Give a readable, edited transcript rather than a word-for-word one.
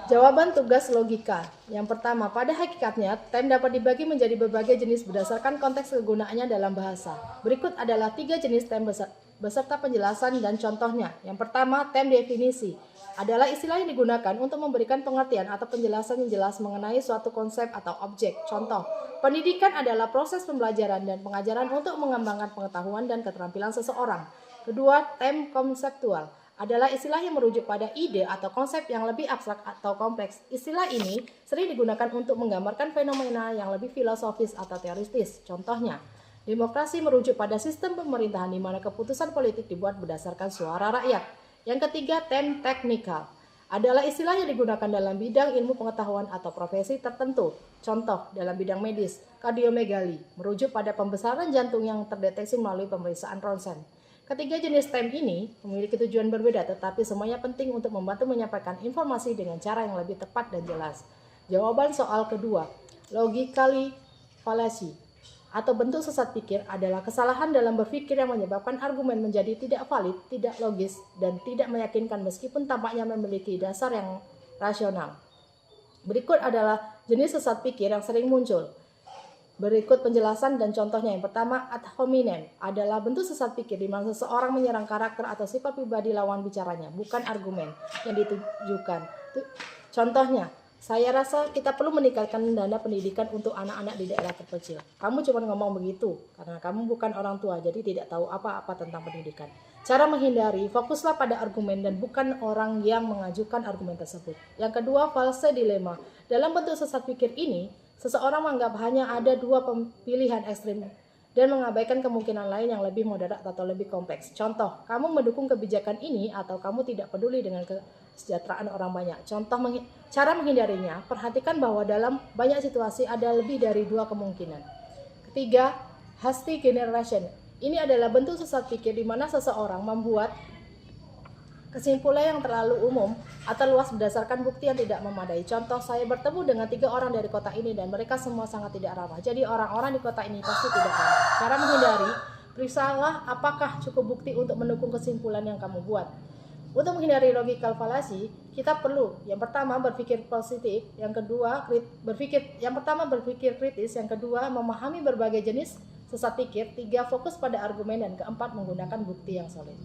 Jawaban tugas logika. Yang pertama, pada hakikatnya, tem dapat dibagi menjadi berbagai jenis berdasarkan konteks kegunaannya dalam bahasa. Berikut adalah 3 jenis tem beserta penjelasan dan contohnya. Yang pertama, tem definisi. Adalah istilah yang digunakan untuk memberikan pengertian atau penjelasan yang jelas mengenai suatu konsep atau objek. Contoh, pendidikan adalah proses pembelajaran dan pengajaran untuk mengembangkan pengetahuan dan keterampilan seseorang. Kedua, tem konseptual adalah istilah yang merujuk pada ide atau konsep yang lebih abstrak atau kompleks. Istilah ini sering digunakan untuk menggambarkan fenomena yang lebih filosofis atau teoritis. Contohnya, demokrasi merujuk pada sistem pemerintahan di mana keputusan politik dibuat berdasarkan suara rakyat. Yang ketiga, tem teknikal adalah istilah yang digunakan dalam bidang ilmu pengetahuan atau profesi tertentu. Contoh, dalam bidang medis, kardiomegali merujuk pada pembesaran jantung yang terdeteksi melalui pemeriksaan ronsen. Ketiga jenis tem ini memiliki tujuan berbeda, tetapi semuanya penting untuk membantu menyampaikan informasi dengan cara yang lebih tepat dan jelas. Jawaban soal kedua, logically fallacy atau bentuk sesat pikir adalah kesalahan dalam berpikir yang menyebabkan argumen menjadi tidak valid, tidak logis, dan tidak meyakinkan meskipun tampaknya memiliki dasar yang rasional. Berikut adalah jenis sesat pikir yang sering muncul. Berikut penjelasan dan contohnya. Yang pertama, ad hominem adalah bentuk sesat pikir di mana seseorang menyerang karakter atau sifat pribadi lawan bicaranya, bukan argumen yang ditujukan. Contohnya, saya rasa kita perlu meningkatkan dana pendidikan untuk anak-anak di daerah terpencil. Kamu cuma ngomong begitu karena kamu bukan orang tua, jadi tidak tahu apa-apa tentang pendidikan. Cara menghindari, fokuslah pada argumen dan bukan orang yang mengajukan argumen tersebut. Yang kedua, false dilema. Dalam bentuk sesat pikir ini, seseorang menganggap hanya ada 2 pilihan ekstrim dan mengabaikan kemungkinan lain yang lebih moderat atau lebih kompleks. Contoh, kamu mendukung kebijakan ini atau kamu tidak peduli dengan kesejahteraan orang banyak. Cara menghindarinya, perhatikan bahwa dalam banyak situasi ada lebih dari 2 kemungkinan. Ketiga, hasty generation. Ini adalah bentuk sesat pikir di mana seseorang membuat kesimpulan yang terlalu umum atau luas berdasarkan bukti yang tidak memadai. Contoh, saya bertemu dengan 3 orang dari kota ini dan mereka semua sangat tidak ramah. Jadi orang-orang di kota ini pasti tidak ramah. Cara menghindari, periksalah apakah cukup bukti untuk mendukung kesimpulan yang kamu buat. Untuk menghindari logical fallacy, kita perlu yang pertama berpikir positif, yang pertama berpikir kritis, yang kedua memahami berbagai jenis sesat pikir, 3 fokus pada argumen, dan keempat menggunakan bukti yang solid.